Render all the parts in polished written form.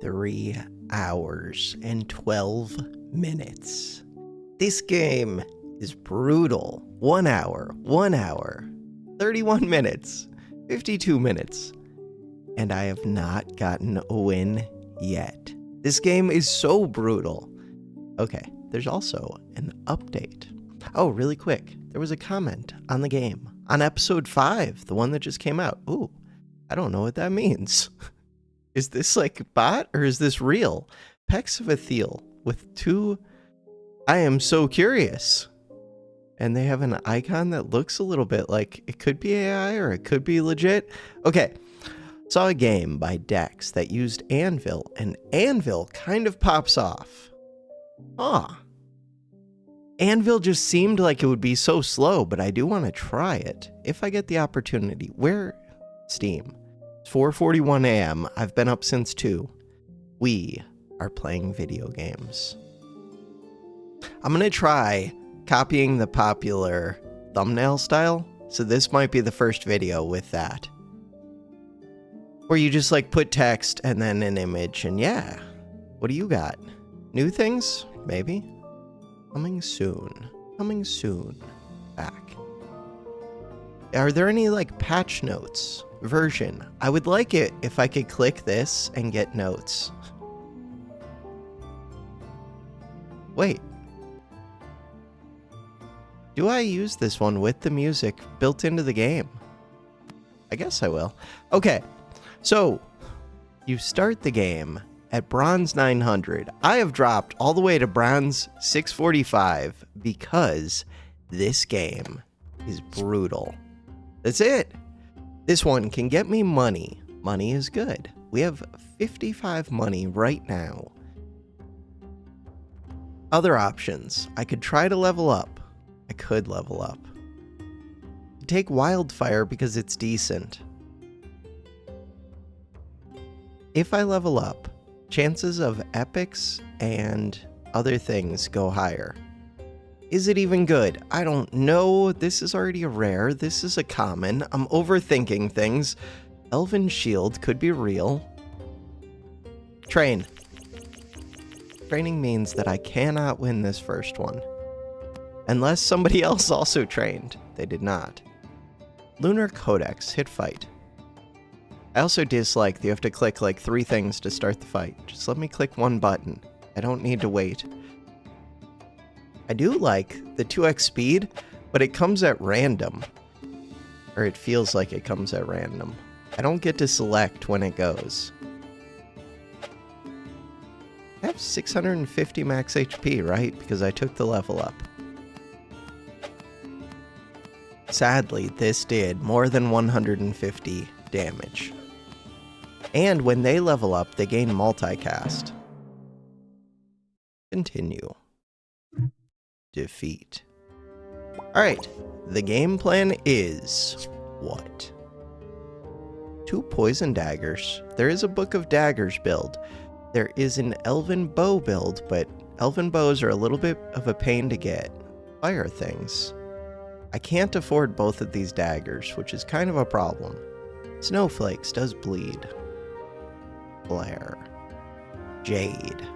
3 hours and 12 minutes. This game is brutal. 1 hour, 31 minutes, 52 minutes. And I have not gotten a win yet. This game is so brutal. Okay, there's also an update. Oh, really quick. There was a comment on the game. On episode 5, the one that just came out. Ooh, I don't know what that means. Is this like a bot or is this real? Pexavathiel with 2... I am so curious. And they have an icon that looks a little bit like it could be AI or it could be legit. Okay. Saw a game by Dex that used Anvil, and Anvil kind of pops off. Anvil just seemed like it would be so slow, but I do want to try it if I get the opportunity. Where? Steam. It's 4:41 a.m. I've been up since 2. We are playing video games. I'm going to try copying the popular thumbnail style, so this might be the first video with that. Where you just like put text and then an image, and yeah. What do you got? New things? Maybe? Coming soon. Coming soon. Back. Are there any like patch notes? Version. I would like it if I could click this and get notes. Wait. Do I use this one with the music built into the game? I guess I will. Okay. So, you start the game at bronze 900. I have dropped all the way to bronze 645 because this game is brutal. That's it. This one can get me money. Money is good. We have 55 money right now. Other options. I could try to level up. I could level up. Take Wildfire because it's decent. If I level up, chances of epics and other things go higher. Is it even good? I don't know. This is already a rare. This is a common. I'm overthinking things. Elven Shield could be real. Train. Training means that I cannot win this first one. Unless somebody else also trained. They did not. Lunar Codex. Hit fight. I also dislike that you have to click like 3 things to start the fight. Just let me click 1 button. I don't need to wait. I do like the 2x speed, but it comes at random. Or it feels like it comes at random. I don't get to select when it goes. I have 650 max HP, right? Because I took the level up. Sadly, this did more than 150 damage. And when they level up, they gain multicast. Continue. Defeat. Alright, the game plan is... what? 2 poison daggers. There is a Book of Daggers build. There is an Elven Bow build, but Elven Bows are a little bit of a pain to get. Fire things. I can't afford both of these daggers, which is kind of a problem. Snowflakes does bleed. Flare. Jade.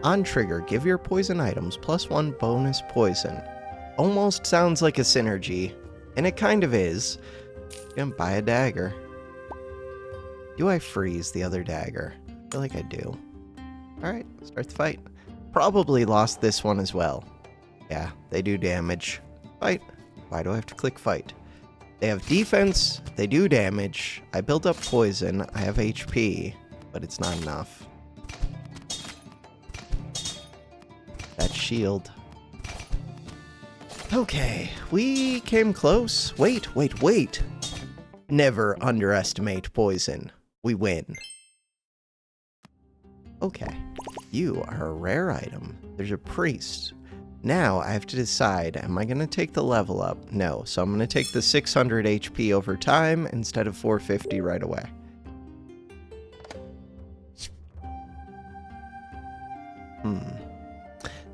On trigger, give your poison items +1 bonus poison. Almost sounds like a synergy, and it kind of is. Gonna buy a dagger. Do I freeze the other dagger? I feel like I do. Alright, start the fight. Probably lost this one as well. Yeah, they do damage. Fight. Why do I have to click fight? They have defense, they do damage. I built up poison, I have HP, but it's not enough. That shield. Okay, we came close. Wait. Never underestimate poison. We win. Okay, you are a rare item. There's a priest. Now I have to decide, am I going to take the level up? No, so I'm going to take the 600 HP over time instead of 450 right away.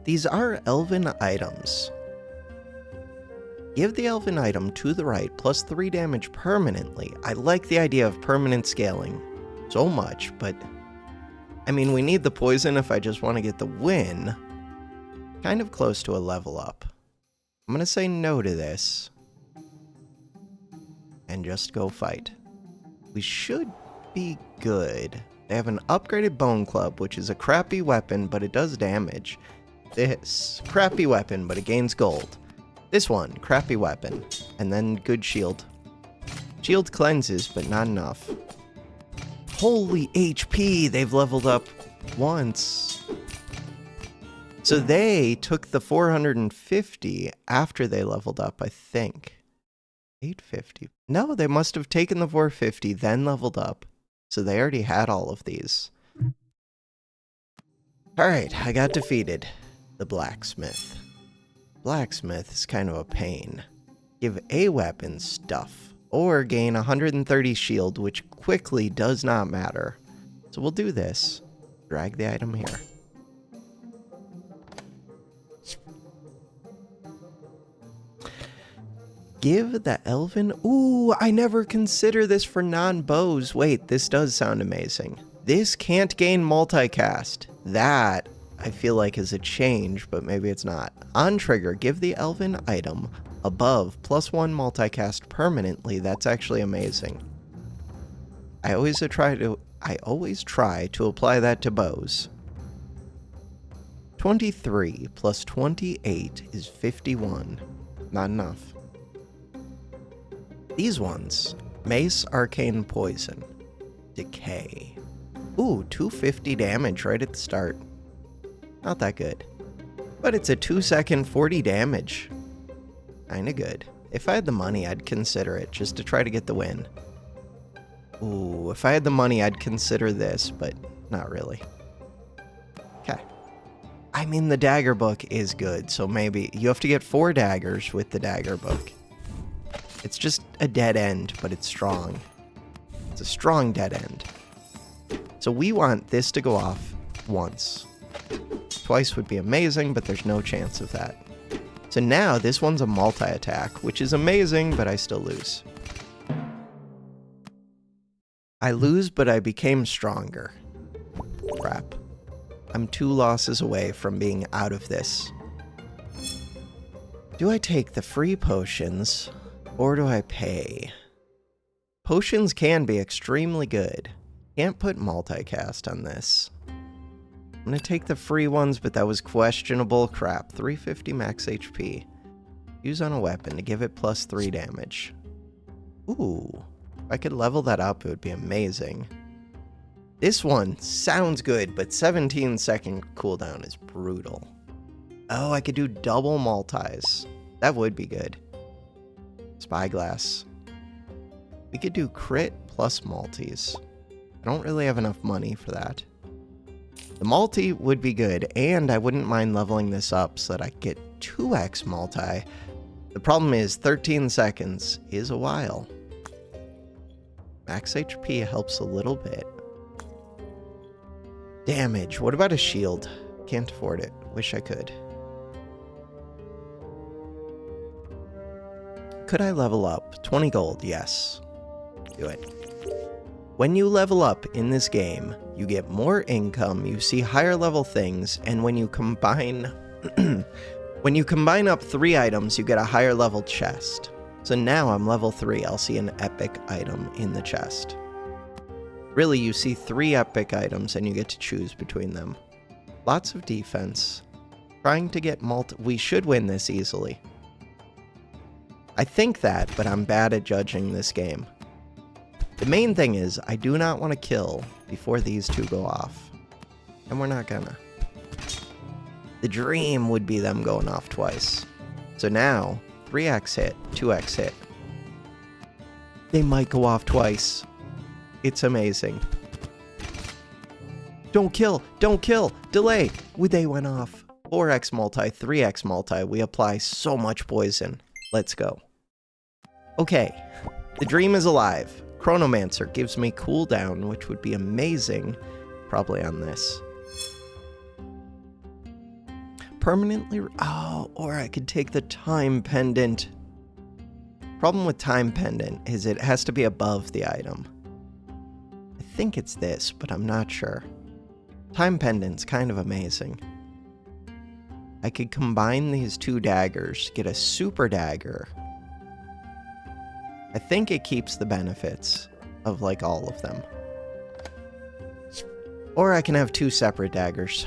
These are elven items. Give the elven item to the right plus 3 damage permanently. I like the idea of permanent scaling so much, but I mean, we need the poison if I just want to get the win. Kind of close to a level up. I'm going to say no to this. And just go fight. We should be good. They have an upgraded bone club, which is a crappy weapon, but it does damage. This, crappy weapon, but it gains gold. This one, crappy weapon, and then good shield. Shield cleanses, but not enough. Holy HP, they've leveled up once. So they took the 450 after they leveled up, I think. 850. No, they must have taken the 450, then leveled up. So they already had all of these. Alright, I got defeated. The blacksmith. Blacksmith is kind of a pain. Give a weapon stuff, or gain 130 shield, which quickly does not matter. So we'll do this. Drag the item here. Give the elven... Ooh, I never consider this for non-bows. Wait, this does sound amazing. This can't gain multicast. That, I feel like, is a change, but maybe it's not. On trigger, give the elven item above +1 multicast permanently. That's actually amazing. I always try to apply that to bows. 23 plus 28 is 51. Not enough. These ones. Mace, Arcane Poison. Decay. Ooh, 250 damage right at the start. Not that good. But it's a 2-second 40 damage. Kinda good. If I had the money, I'd consider it, just to try to get the win. Ooh, if I had the money, I'd consider this, but not really. Okay. I mean, the dagger book is good, so maybe you have to get 4 daggers with the dagger book. It's just a dead end, but it's strong. It's a strong dead end. So we want this to go off once. Twice would be amazing, but there's no chance of that. So now this one's a multi-attack, which is amazing, but I still lose. I lose, but I became stronger. Crap. I'm 2 losses away from being out of this. Do I take the free potions, or do I pay? Potions can be extremely good. Can't put multicast on this. I'm gonna take the free ones, but that was questionable. Crap. 350 max HP. Use on a weapon to give it +3 damage. Ooh. If I could level that up, it would be amazing. This one sounds good, but 17-second cooldown is brutal. Oh, I could do double multis. That would be good. Spyglass. We could do crit plus multis. I don't really have enough money for that. The multi would be good, and I wouldn't mind leveling this up so that I get 2x multi. The problem is 13 seconds is a while. Max HP helps a little bit. Damage. What about a shield? Can't afford it. Wish I could. Could I level up? 20 gold, yes. Do it. When you level up in this game, you get more income, you see higher level things, and when you combine up 3 items, you get a higher level chest. So now I'm level 3, I'll see an epic item in the chest. Really, you see 3 epic items and you get to choose between them. Lots of defense. Trying to get we should win this easily. I think that, but I'm bad at judging this game. The main thing is, I do not want to kill before these 2 go off. And we're not gonna. The dream would be them going off twice. So now, 3x hit, 2x hit. They might go off twice. It's amazing. Don't kill! Don't kill! Delay! They went off. 4x multi, 3x multi. We apply so much poison. Let's go. Okay. The dream is alive. Chronomancer gives me cooldown, which would be amazing. Probably on this. Permanently... Oh, or I could take the time pendant. Problem with time pendant is it has to be above the item. I think it's this, but I'm not sure. Time Pendant's kind of amazing. I could combine these two daggers, get a super dagger. I think it keeps the benefits of like all of them. Or I can have two separate daggers.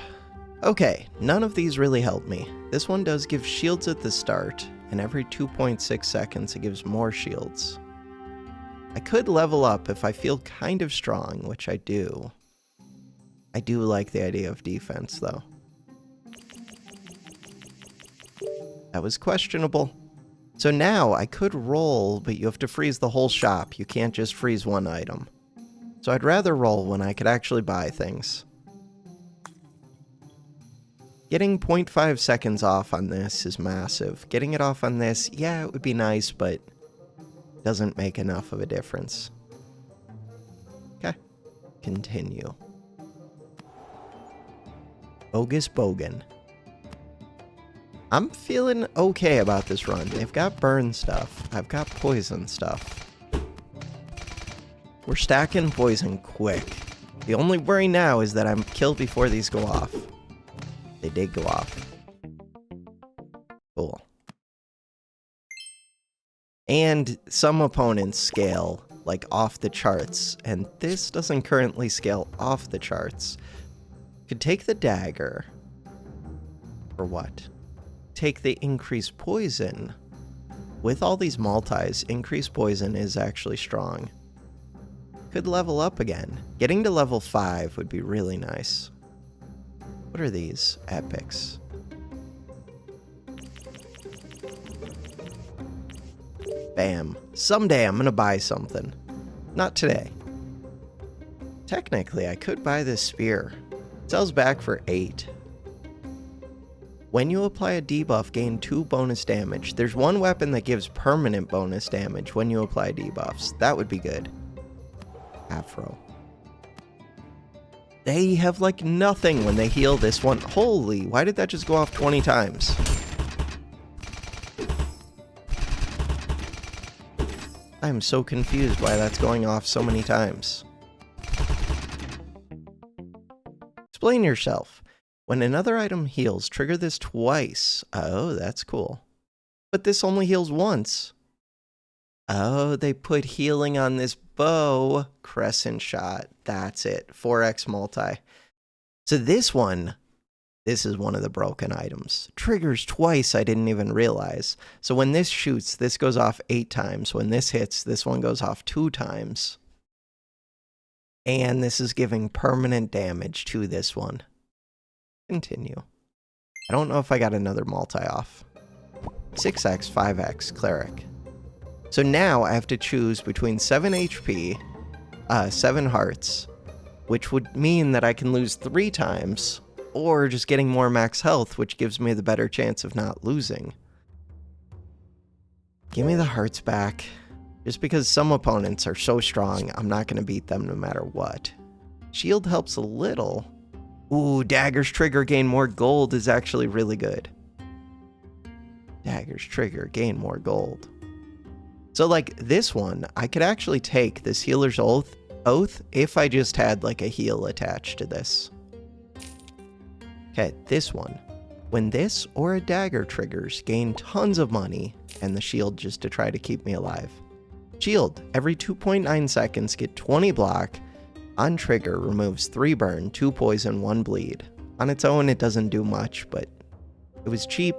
Okay, none of these really help me. This one does give shields at the start, and every 2.6 seconds it gives more shields. I could level up if I feel kind of strong, which I do. I do like the idea of defense, though. That was questionable. So now I could roll, but you have to freeze the whole shop. You can't just freeze one item. So I'd rather roll when I could actually buy things. Getting 0.5 seconds off on this is massive. Getting it off on this, yeah, it would be nice, but doesn't make enough of a difference. Okay, continue. Bogus Bogan. I'm feeling okay about this run. They've got burn stuff. I've got poison stuff. We're stacking poison quick. The only worry now is that I'm killed before these go off. They did go off. Cool. And some opponents scale, like, off the charts, and this doesn't currently scale off the charts. Could take the dagger. For what? Take the increased poison. With all these multis, increased poison is actually strong. Could level up again. Getting to level 5 would be really nice. What are these? Epics. Bam. Someday I'm gonna buy something. Not today. Technically, I could buy this spear. It sells back for 8. When you apply a debuff, gain 2 bonus damage. There's one weapon that gives permanent bonus damage when you apply debuffs. That would be good. Afro. They have like nothing when they heal this one. Holy, why did that just go off 20 times? I'm so confused why that's going off so many times. Explain yourself. When another item heals, trigger this twice. Oh, that's cool. But this only heals once. Oh, they put healing on this bow. Crescent shot. That's it. 4x multi. So this one, this is one of the broken items. Triggers twice, I didn't even realize. So when this shoots, this goes off 8 times. When this hits, this one goes off 2 times. And this is giving permanent damage to this one. Continue. I don't know if I got another multi off. 6x, 5x, cleric. So now I have to choose between 7 HP, 7 hearts, which would mean that I can lose 3 times, or just getting more max health, which gives me the better chance of not losing. Give me the hearts back. Just because some opponents are so strong, I'm not going to beat them no matter what. Shield helps a little. Ooh, daggers trigger gain more gold is actually really good. Daggers trigger gain more gold. So like this one, I could actually take this healer's oath if I just had like a heal attached to this. Okay, this one. When this or a dagger triggers, gain tons of money and the shield just to try to keep me alive. Shield, every 2.9 seconds get 20 block. On trigger, removes 3 burn, 2 poison, 1 bleed. On its own, it doesn't do much, but it was cheap.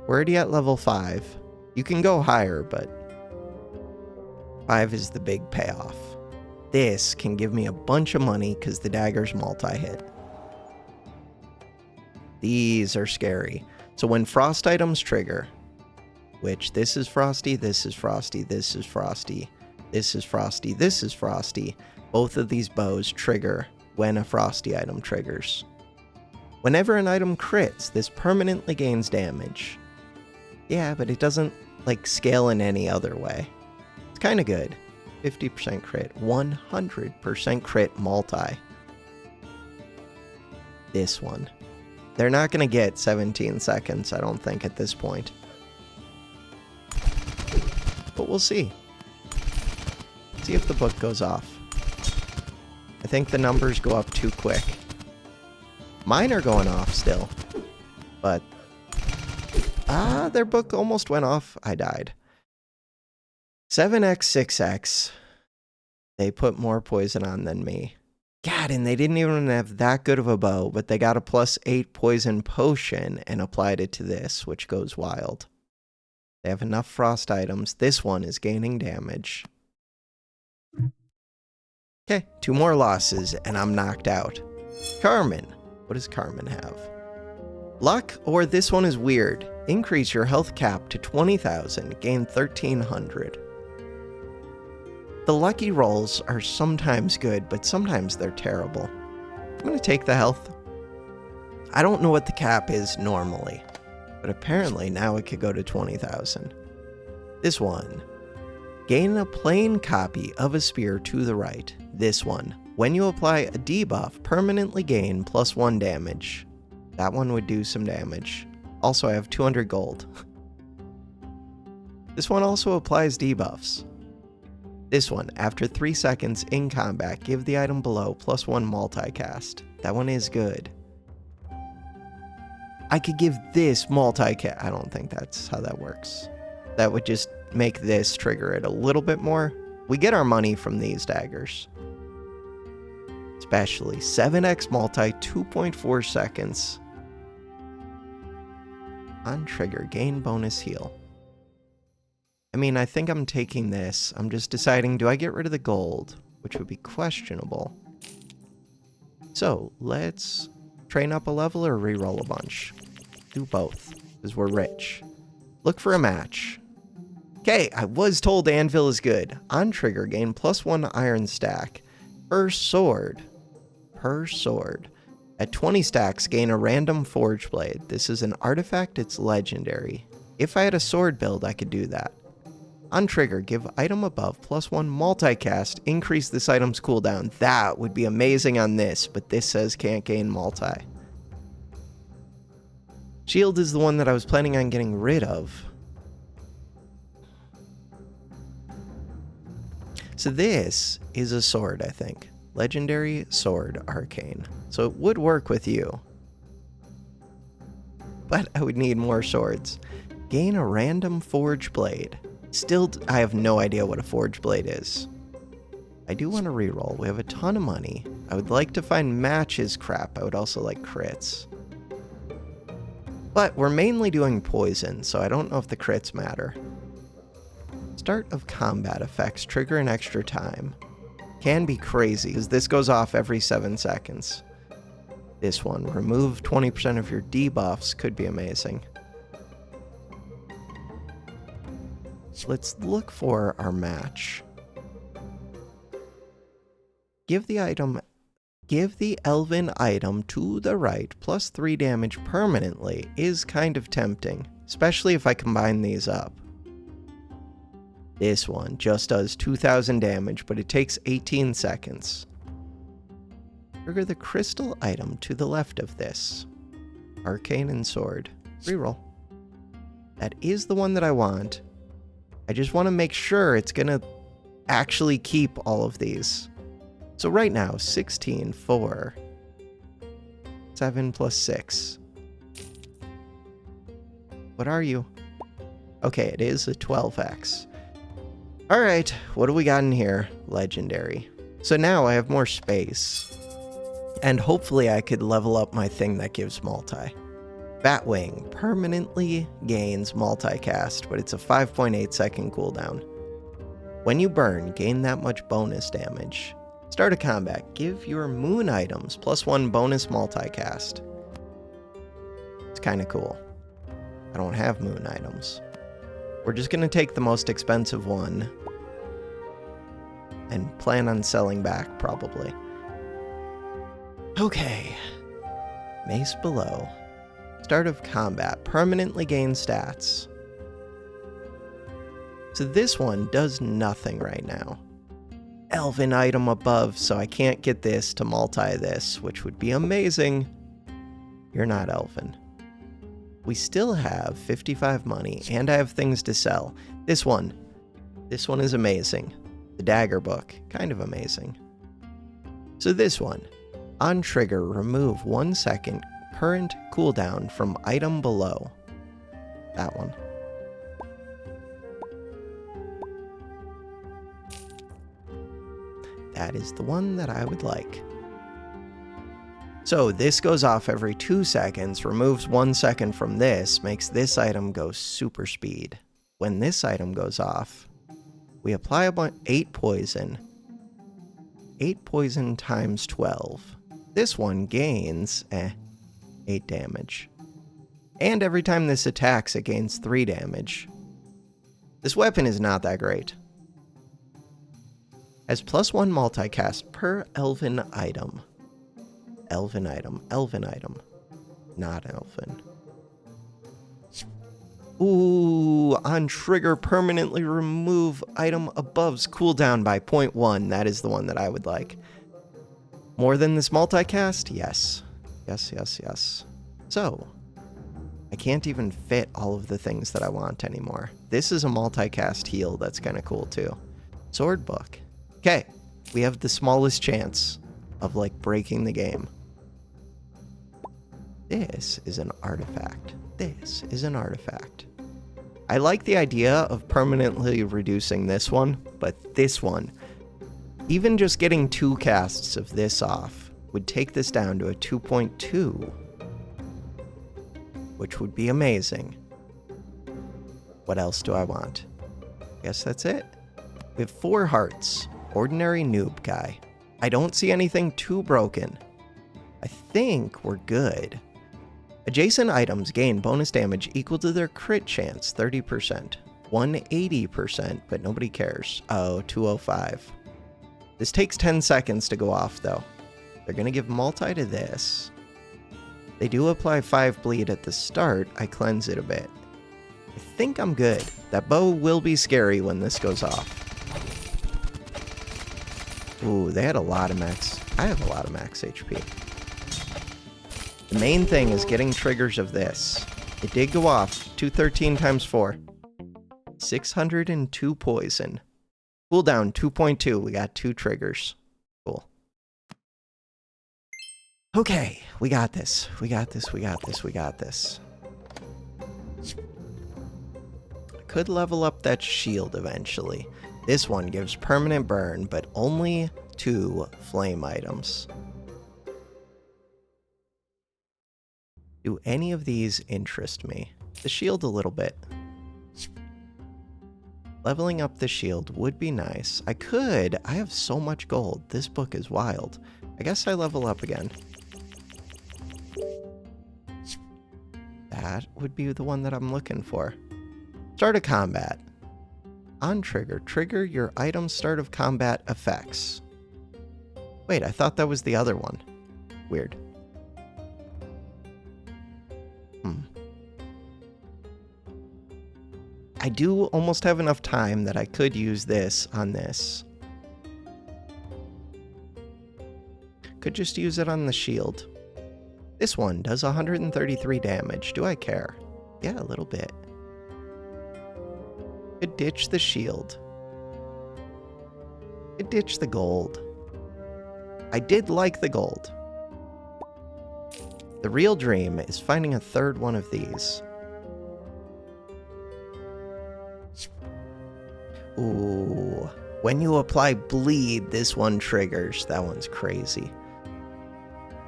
We're already at level 5. You can go higher, but 5 is the big payoff. This can give me a bunch of money because the dagger's multi-hit. These are scary. So when frost items trigger, which this is frosty, this is frosty, this is frosty, this is frosty, this is frosty, both of these bows trigger when a frosty item triggers. Whenever an item crits, this permanently gains damage. Yeah, but it doesn't like scale in any other way. It's kind of good. 50% crit, 100% crit multi. This one. They're not going to get 17 seconds, I don't think, at this point. But we'll see. See if the book goes off. I think the numbers go up too quick. Mine are going off still. But, their book almost went off. I died. 7x, 6x. They put more poison on than me. God, and they didn't even have that good of a bow, but they got a +8 poison potion and applied it to this, which goes wild. They have enough frost items. This one is gaining damage. Okay, 2 more losses, and I'm knocked out. Carmen. What does Carmen have? Luck, or this one is weird. Increase your health cap to 20,000, gain 1,300. The lucky rolls are sometimes good, but sometimes they're terrible. I'm going to take the health. I don't know what the cap is normally, but apparently now it could go to 20,000. This one. Gain a plain copy of a spear to the right. This one. When you apply a debuff, permanently gain +1 damage. That one would do some damage. Also, I have 200 gold. This one also applies debuffs. This one, after 3 seconds in combat, give the item below +1 multicast. That one is good. I could give this multicast. I don't think that's how that works. That would just make this trigger it a little bit more. We get our money from these daggers. Especially 7x multi, 2.4 seconds. On trigger, gain bonus heal. I mean, I think I'm taking this. I'm just deciding, do I get rid of the gold? Which would be questionable. So, let's train up a level or reroll a bunch. Do both, because we're rich. Look for a match. Okay, I was told anvil is good. On trigger, gain +1 iron stack. Per sword. At 20 stacks, gain a random forge blade. This is an artifact, it's legendary. If I had a sword build, I could do that. On trigger, give item above +1 multicast, increase this item's cooldown. That would be amazing on this, but this says can't gain multi. Shield is the one that I was planning on getting rid of. So this is a sword, I think. Legendary sword, arcane. So it would work with you. But I would need more swords. Gain a random forge blade. Still, I have no idea what a forge blade is. I do want to reroll. We have a ton of money. I would like to find matches crap. I would also like crits. But we're mainly doing poison, so I don't know if the crits matter. Start of combat effects trigger an extra time. Can be crazy, because this goes off every 7 seconds. This one, remove 20% of your debuffs, could be amazing. Let's look for our match. Give the elven item to the right +3 damage permanently is kind of tempting, especially if I combine these up. This one just does 2,000 damage, but it takes 18 seconds. Trigger the crystal item to the left of this. Arcane and sword. Reroll. That is the one that I want. I just want to make sure it's gonna actually keep all of these. So right now, 16, 4, 7 + 6. What are you? Okay, it is a 12x. Alright, what do we got in here? Legendary. So now I have more space. And hopefully I could level up my thing that gives multi. Batwing permanently gains multicast, but it's a 5.8 second cooldown. When you burn, gain that much bonus damage. Start a combat, give your moon items +1 bonus multicast. It's kind of cool. I don't have moon items. We're just going to take the most expensive one and plan on selling back, probably. Okay. Mace below. Start of combat. Permanently gain stats. So this one does nothing right now. Elven item above, so I can't get this to multi this, which would be amazing. You're not elven. We still have 55 money, and I have things to sell. This one is amazing. The dagger book, kind of amazing. So this one, On trigger, remove 1 second current cooldown from item below. That one. That is the one that I would like. So this goes off every 2 seconds, removes 1 second from this, makes this item go super speed. When this item goes off, we apply about 8 poison. 8 poison times 12. This one gains 8 damage. And every time this attacks, it gains 3 damage. This weapon is not that great. Has +1 multicast per elven item. Elven item, elven item. Not elven. Ooh, on trigger, permanently remove item above's cooldown by 0.1. That is the one that I would like. More than this multicast? Yes. Yes, yes, yes. So, I can't even fit all of the things that I want anymore. This is a multicast heal that's kind of cool too. Sword book. Okay, we have the smallest chance of like breaking the game. This is an artifact. This is an artifact. I like the idea of permanently reducing this one, but this one, even just getting 2 casts of this off would take this down to a 2.2, which would be amazing. What else do I want? Guess that's it. We have 4 hearts. Ordinary noob guy. I don't see anything too broken. I think we're good. Adjacent items gain bonus damage equal to their crit chance, 30%. 180%, but nobody cares. Oh, 205. This takes 10 seconds to go off, though. They're going to give multi to this. They do apply 5 bleed at the start. I cleanse it a bit. I think I'm good. That bow will be scary when this goes off. Ooh, they had a lot of max. I have a lot of max HP. The main thing is getting triggers of this. It did go off. 213 times 4. 602 poison. Cooldown 2.2. We got 2 triggers. Cool. Okay, we got this. We got this. We got this. We got this. I could level up that shield eventually. This one gives permanent burn, but only 2 flame items. Do any of these interest me? The shield a little bit. Leveling up the shield would be nice. I have so much gold. This book is wild. I guess I level up again. That would be the one that I'm looking for. Start a combat. On trigger, trigger your item's start of combat effects. Wait, I thought that was the other one. Weird. I do almost have enough time that I could use this on this. Could just use it on the shield. This one does 133 damage. Do I care? Yeah, a little bit. Could ditch the shield. Could ditch the gold. I did like the gold. The real dream is finding a 3rd one of these. Ooh. When you apply bleed, this one triggers. That one's crazy.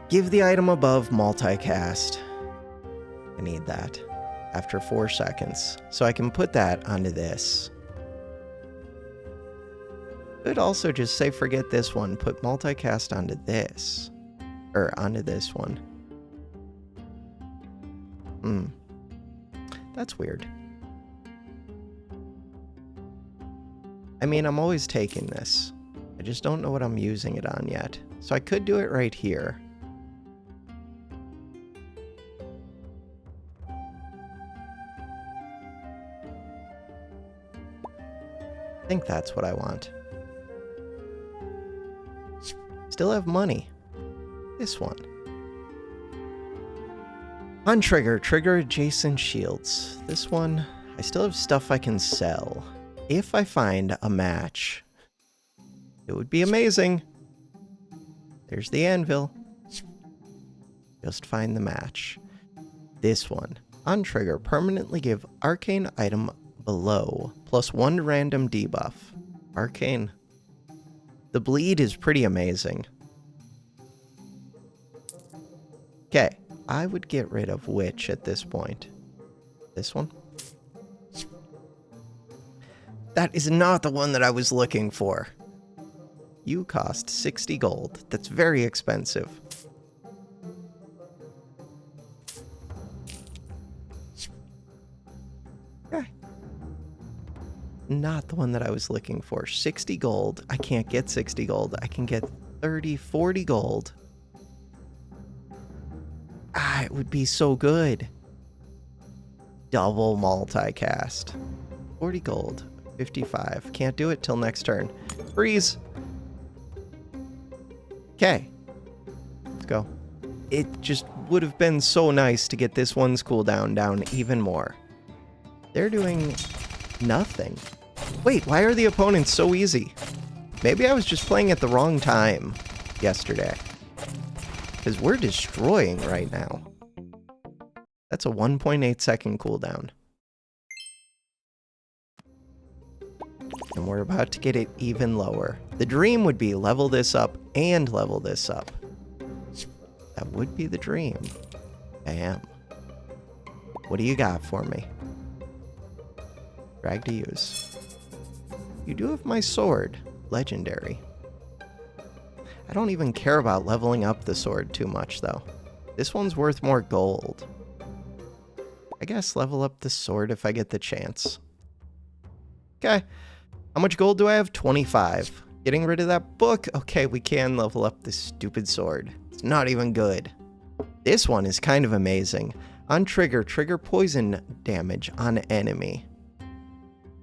Give the item above multicast. I need that. After 4 seconds. So I can put that onto this. Could also just say forget this one, put multicast onto this. Or onto this one. That's weird. I mean, I'm always taking this. I just don't know what I'm using it on yet. So I could do it right here. I think that's what I want. Still have money. This one. On trigger, trigger adjacent shields. This one, I still have stuff I can sell. If I find a match, it would be amazing. There's the anvil. Just find the match. This one. On trigger, permanently give arcane item below +1 random debuff. Arcane. The bleed is pretty amazing. Okay, I would get rid of Witch at this point. This one? That is not the one that I was looking for. You cost 60 gold. That's very expensive. Okay. Not the one that I was looking for. 60 gold. I can't get 60 gold. I can get 30, 40 gold. Ah, it would be so good. Double multicast. 40 gold. 55. Can't do it till next turn. Freeze. Okay. Let's go. It just would have been so nice to get this one's cooldown down even more. They're doing nothing. Wait, why are the opponents so easy? Maybe I was just playing at the wrong time yesterday. Because we're destroying right now. That's a 1.8 second cooldown. And we're about to get it even lower. The dream would be level this up and level this up. That would be the dream. Bam. What do you got for me? Drag to use. You do have my sword. Legendary. I don't even care about leveling up the sword too much, though. This one's worth more gold. I guess level up the sword if I get the chance. Okay. How much gold do I have? 25. Getting rid of that book? Okay, we can level up this stupid sword. It's not even good. This one is kind of amazing. On trigger, trigger poison damage on enemy.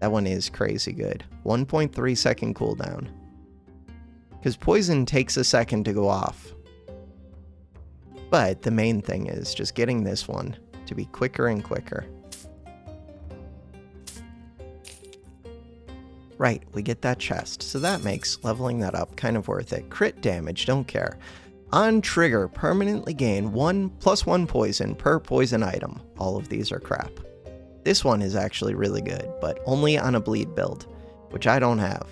That one is crazy good. 1.3 second cooldown. Because poison takes a second to go off. But the main thing is just getting this one to be quicker and quicker. Right, we get that chest, so that makes leveling that up kind of worth it. Crit damage, don't care. On trigger, permanently gain +1 poison per poison item. All of these are crap. This one is actually really good, but only on a bleed build, which I don't have.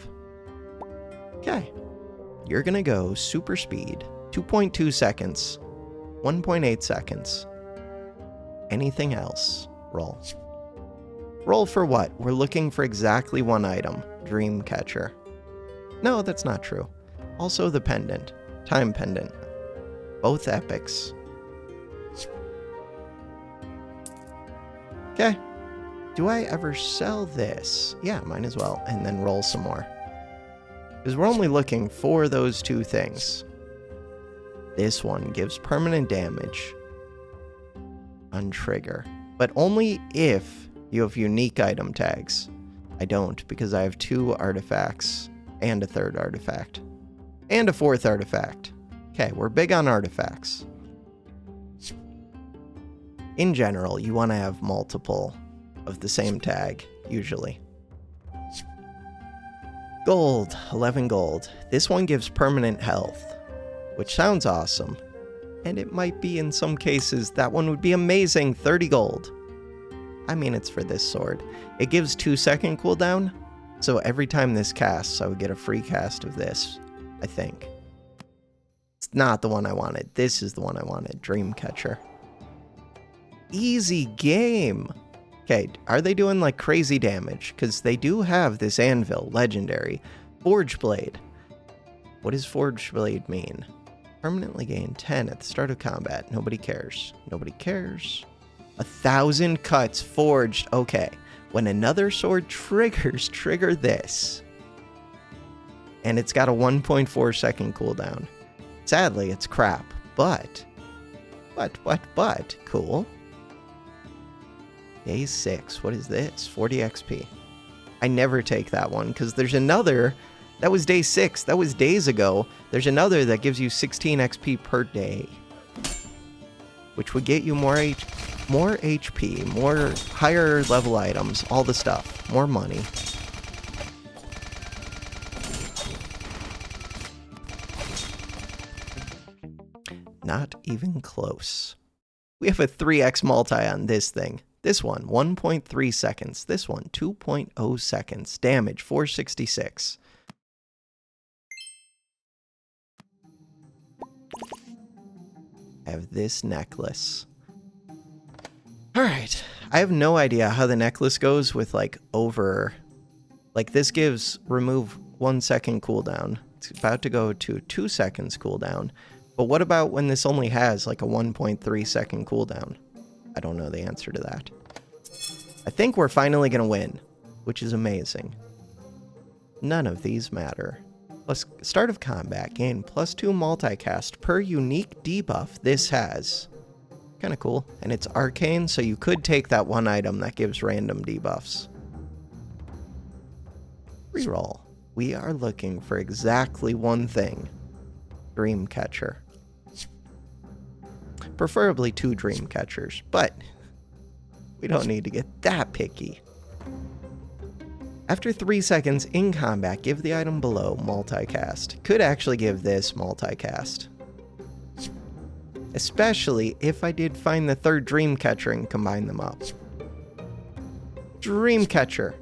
Okay, you're gonna go super speed, 2.2 seconds, 1.8 seconds. Anything else? Roll. Roll for what? We're looking for exactly one item. Dream catcher. No, that's not true. Also the pendant. Time pendant. Both epics. Okay. Do I ever sell this? Yeah, might as well. And then roll some more. Because we're only looking for those two things. This one gives permanent damage on trigger. But only if you have unique item tags. I don't, because I have 2 artifacts and a 3rd artifact. And a 4th artifact. Okay, we're big on artifacts. In general, you want to have multiple of the same tag, usually. Gold, 11 gold. This one gives permanent health, which sounds awesome. And it might be in some cases, that one would be amazing, 30 gold. I mean, it's for this sword. It gives 2 second cooldown, so every time this casts, I would get a free cast of this, I think. It's not the one I wanted. This is the one I wanted, Dreamcatcher. Easy game. Okay, are they doing like crazy damage? Because they do have this anvil, legendary. Forge Blade. What does Forge Blade mean? Permanently gain 10 at the start of combat. Nobody cares. Nobody cares. 1,000 cuts forged. Okay. When another sword triggers, trigger this. And it's got a 1.4 second cooldown. Sadly, it's crap. But, cool. Day 6. What is this? 40 XP. I never take that one because there's another. That was day 6. That was days ago. There's another that gives you 16 XP per day. Which would get you more HP, more higher level items, all the stuff, more money. Not even close. We have a 3x multi on this thing. This one, 1.3 seconds. This one, 2.0 seconds. Damage, 466. I have this necklace. Alright. I have no idea how the necklace goes with, like, over... Like, this gives remove 1 second cooldown. It's about to go to 2 seconds cooldown. But what about when this only has, like, a 1.3 second cooldown? I don't know the answer to that. I think we're finally going to win, which is amazing. None of these matter. Plus, start of combat, gain +2 multicast per unique debuff this has. Kind of cool. And it's arcane, so you could take that one item that gives random debuffs. Reroll. We are looking for exactly one thing. Dreamcatcher. Preferably 2 Dreamcatchers, but we don't need to get that picky. After 3 seconds in combat, give the item below multicast. Could actually give this multicast. Especially if I did find the 3rd Dreamcatcher and combine them up. Dreamcatcher.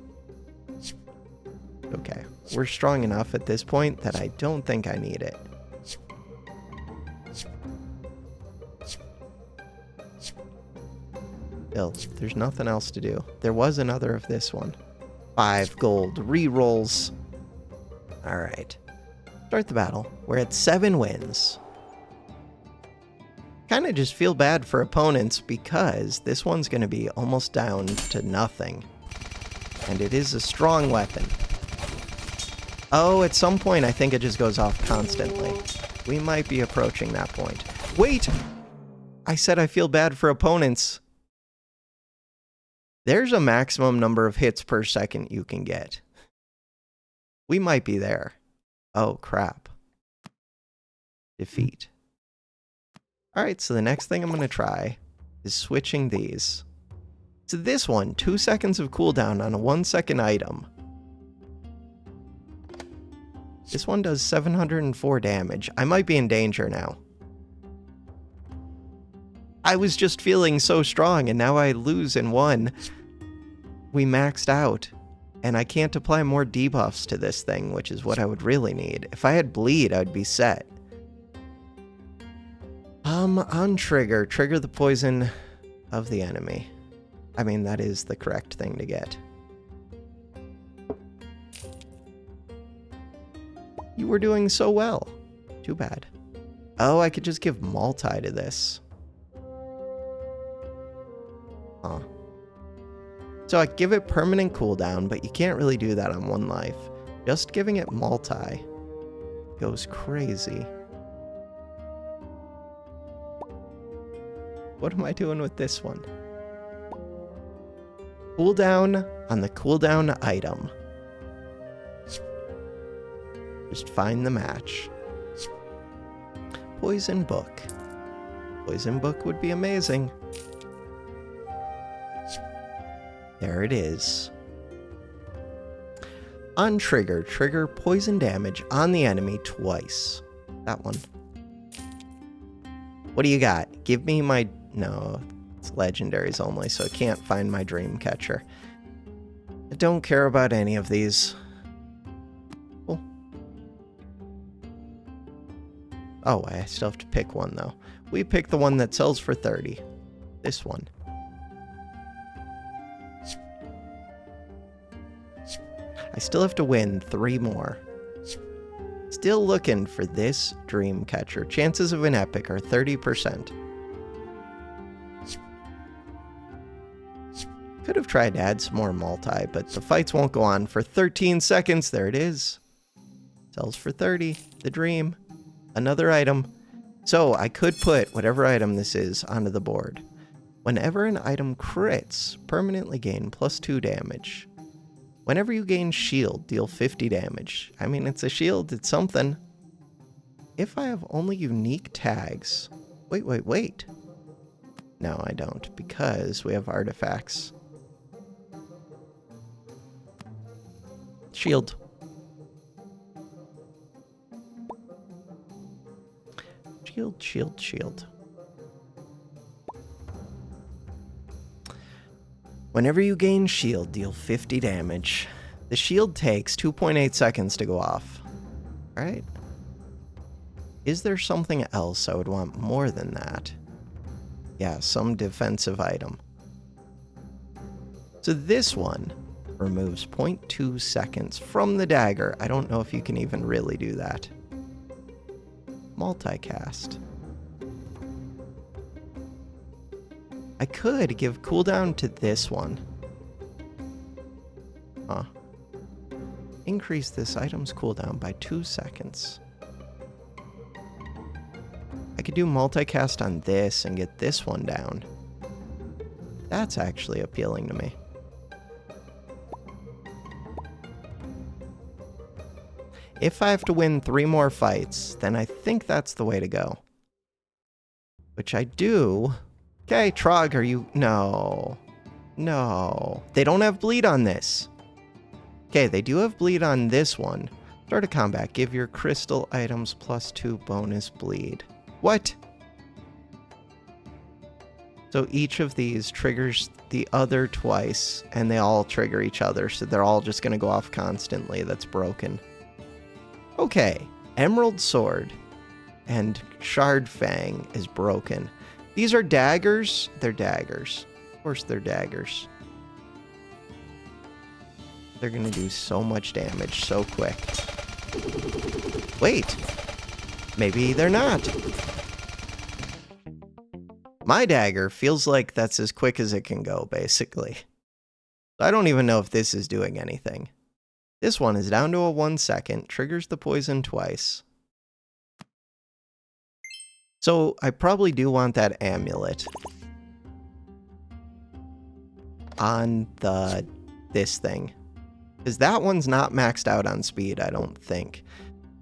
Okay, we're strong enough at this point that I don't think I need it. Still, there's nothing else to do. There was another of this one. 5 gold. Rerolls. Alright. Start the battle. We're at 7 wins. Kind of just feel bad for opponents because this one's going to be almost down to nothing. And it is a strong weapon. Oh, at some point I think it just goes off constantly. We might be approaching that point. Wait! I said I feel bad for opponents. There's a maximum number of hits per second you can get. We might be there. Oh, crap. Defeat. Alright, so the next thing I'm going to try is switching these. So this one, 2 seconds of cooldown on a 1 second item. This one does 704 damage. I might be in danger now. I was just feeling so strong, and now I lose in one. We maxed out, and I can't apply more debuffs to this thing, which is what I would really need. If I had bleed, I'd be set. On trigger the poison of the enemy. I mean, that is the correct thing to get. You were doing so well. Too bad. Oh, I could just give multi to this. Huh. So I give it permanent cooldown, but you can't really do that on 1 life. Just giving it multi goes crazy. What am I doing with this one? Cooldown on the cooldown item. Just find the match. Poison book. Poison book would be amazing. There it is. On trigger poison damage on the enemy twice. That one. What do you got? Give me my... No, it's legendaries only, so I can't find my Dreamcatcher. I don't care about any of these. Cool. Oh, I still have to pick one, though. We pick the one that sells for 30. This one. I still have to win 3 more. Still looking for this Dreamcatcher. Chances of an epic are 30%. Could have tried to add some more multi, but the fights won't go on for 13 seconds. There it is. Sells for 30. The dream. Another item. So I could put whatever item this is onto the board. Whenever an item crits, permanently gain +2 damage. Whenever you gain shield, deal 50 damage. I mean, it's a shield, it's something. If I have only unique tags... Wait. No, I don't, because we have artifacts. Shield. Shield, shield, shield. Whenever you gain shield, deal 50 damage. The shield takes 2.8 seconds to go off. Alright. Is there something else I would want more than that? Yeah, some defensive item. So this one removes 0.2 seconds from the dagger. I don't know if you can even really do that. Multicast. I could give cooldown to this one. Huh. Increase this item's cooldown by 2 seconds. I could do multicast on this and get this one down. That's actually appealing to me. If I have to win 3 more fights, then I think that's the way to go. Which I do. Okay, Trog, are you... No. No. They don't have bleed on this. Okay, they do have bleed on this one. Start a combat. Give your crystal items +2 bonus bleed. What? So each of these triggers the other twice, and they all trigger each other, so they're all just going to go off constantly. That's broken. Okay, Emerald Sword and Shard Fang is broken. These are daggers. They're daggers. Of course they're daggers. They're going to do so much damage so quick. Wait. Maybe they're not. My dagger feels like that's as quick as it can go, basically. I don't even know if this is doing anything. This one is down to a 1 second, triggers the poison twice. So I probably do want that amulet on this thing. Because that one's not maxed out on speed, I don't think.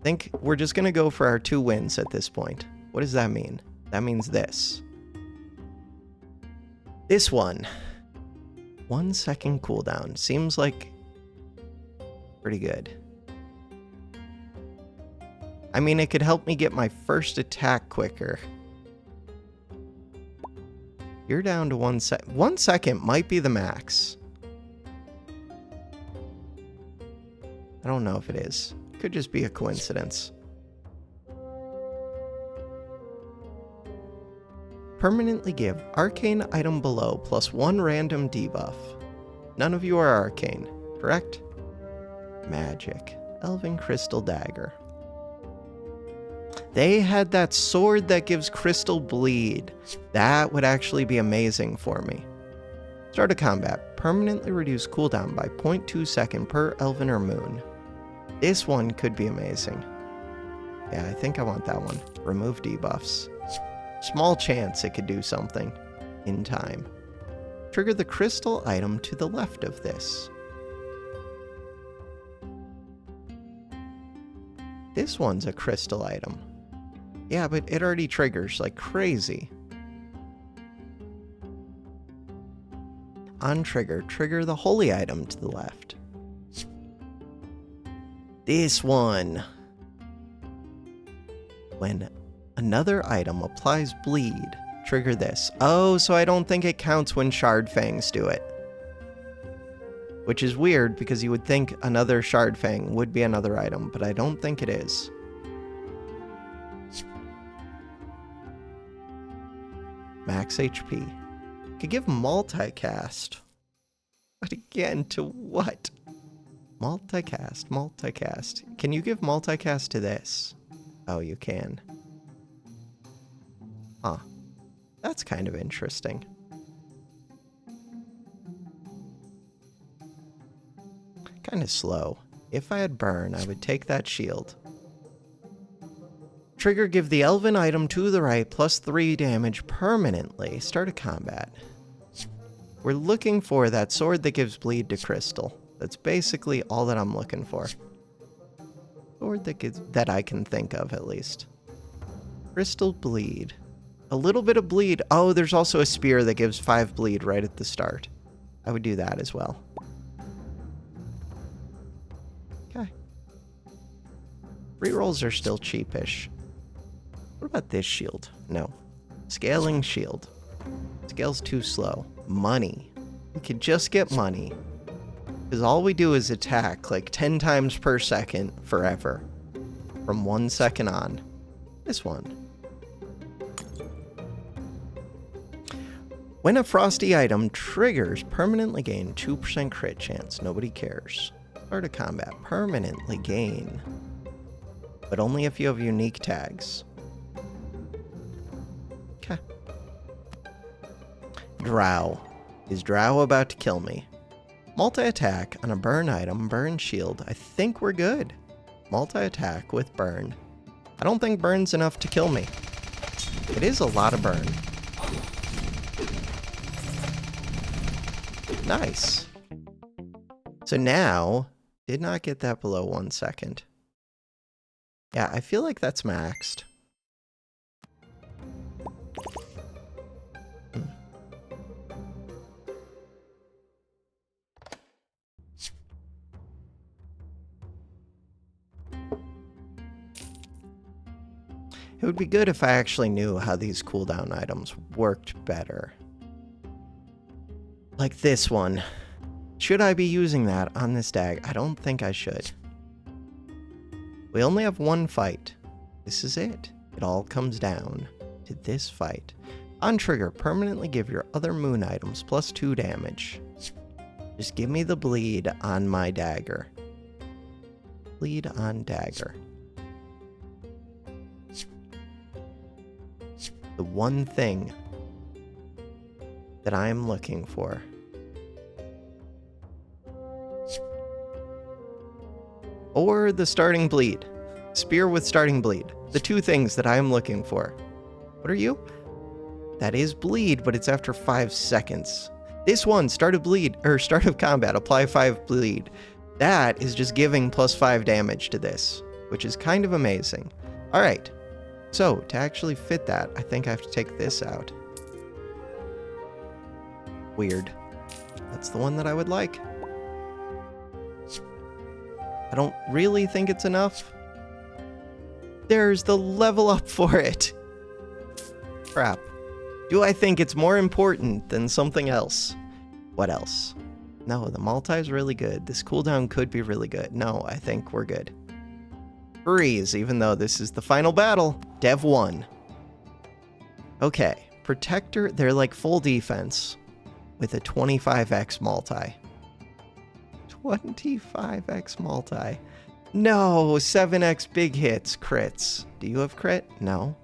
I think we're just going to go for our 2 wins at this point. What does that mean? That means this. This one. 1 second cooldown. Seems like pretty good. I mean, it could help me get my first attack quicker. You're down to 1 sec. 1 second might be the max. I don't know if it is. Could just be a coincidence. Permanently give arcane item below +1 random debuff. None of you are arcane, correct? Magic. Elven Crystal Dagger. They had that sword that gives crystal bleed. That would actually be amazing for me. Start a combat. Permanently reduce cooldown by 0.2 second per elven or moon. This one could be amazing. Yeah, I think I want that one. Remove debuffs. Small chance it could do something in time. Trigger the crystal item to the left of this. This one's a crystal item. Yeah, but it already triggers like crazy. On trigger, trigger the holy item to the left. This one. When another item applies bleed, trigger this. Oh, so I don't think it counts when Shard Fangs do it. Which is weird because you would think another Shard Fang would be another item, but I don't think it is. Max HP. Could give multicast. But again, to what? Multicast, multicast. Can you give multicast to this? Oh, you can. Huh. That's kind of interesting. Kind of slow. If I had burn, I would take that shield. Trigger, give the elven item to the right +3 damage permanently. Start a combat. We're looking for that sword that gives bleed to crystal. That's basically all that I'm looking for. Sword that I can think of, at least. Crystal bleed. A little bit of bleed. Oh, there's also a spear that gives 5 bleed right at the start. I would do that as well. Okay. Rerolls are still cheapish. What about this shield? No. Scaling shield. Scale's too slow. Money. We could just get money. Because all we do is attack like 10 times per second forever. From 1 second on. This one. When a frosty item triggers, permanently gain 2% crit chance. Nobody cares. Start of combat. Permanently gain. But only if you have unique tags. Okay. Drow. Is Drow about to kill me? Multi-attack on a burn item, burn shield. I think we're good. Multi-attack with burn. I don't think burn's enough to kill me. It is a lot of burn. Nice. So now, did not get that below 1 second. Yeah, I feel like that's maxed. It would be good if I actually knew how these cooldown items worked better. Like this one. Should I be using that on this dag? I don't think I should. We only have one fight. This is it. It all comes down to this fight. On trigger, permanently give your other moon items +2 damage. Just give me the bleed on my dagger. Bleed on dagger. The one thing that I am looking for. Or the starting bleed. Spear with starting bleed. The two things that I am looking for. What are you? That is bleed, but it's after 5 seconds. This one, start of bleed, or start of combat, apply 5 bleed. That is just giving +5 damage to this, which is kind of amazing. Alright. So, to actually fit that, I think I have to take this out. Weird. That's the one that I would like. I don't really think it's enough. There's the level up for it. Crap. Do I think it's more important than something else? What else? No, the multi is really good. This cooldown could be really good. No, I think we're good. Freeze, even though this is the final battle. Dev 1. Okay, Protector, they're like full defense with a 25x multi. 25x multi. No, 7x big hits, crits. Do you have crit? No.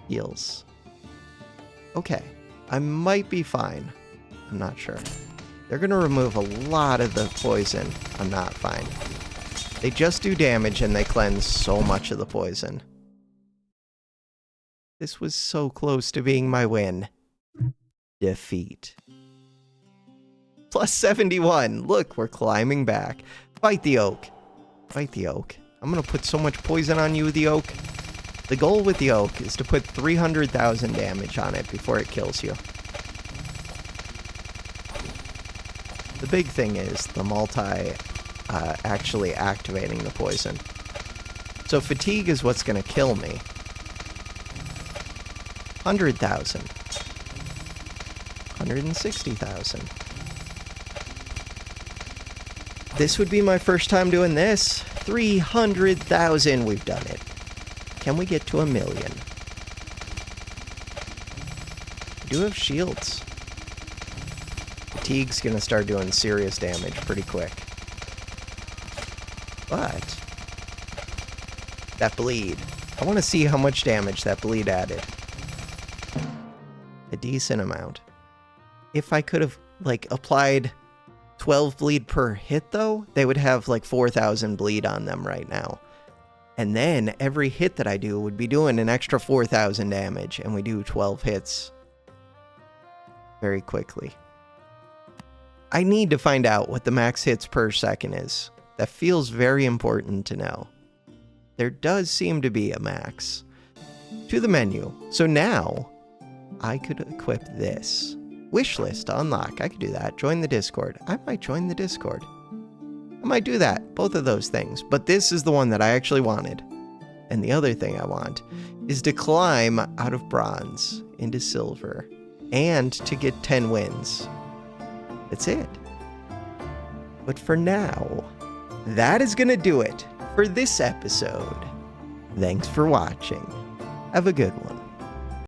Heals. Okay, I might be fine. I'm not sure. They're gonna remove a lot of the poison. I'm not fine. They just do damage and they cleanse so much of the poison. This was so close to being my win. Defeat. +71. Look, we're climbing back. Fight the oak. Fight the oak. I'm gonna put so much poison on you, the oak. The goal with the oak is to put 300,000 damage on it before it kills you. The big thing is the multi actually activating the poison. So fatigue is what's gonna kill me. 100,000. 160,000. This would be my first time doing this. 300,000. We've done it. Can we get to 1 million? I do have shields. Fatigue's gonna start doing serious damage pretty quick. But that bleed. I want to see how much damage that bleed added. A decent amount. If I could have, like, applied 12 bleed per hit, though, they would have, like, 4,000 bleed on them right now. And then every hit that I do would be doing an extra 4,000 damage, and we do 12 hits very quickly. I need to find out what the max hits per second is. That feels very important to know. There does seem to be a max. To the menu. So now, I could equip this. Wishlist to unlock. I could do that. Join the Discord. I might join the Discord. I might do that. Both of those things. But this is the one that I actually wanted. And the other thing I want is to climb out of bronze into silver and to get 10 wins. That's it. But for now, that is going to do it for this episode. Thanks for watching. Have a good one.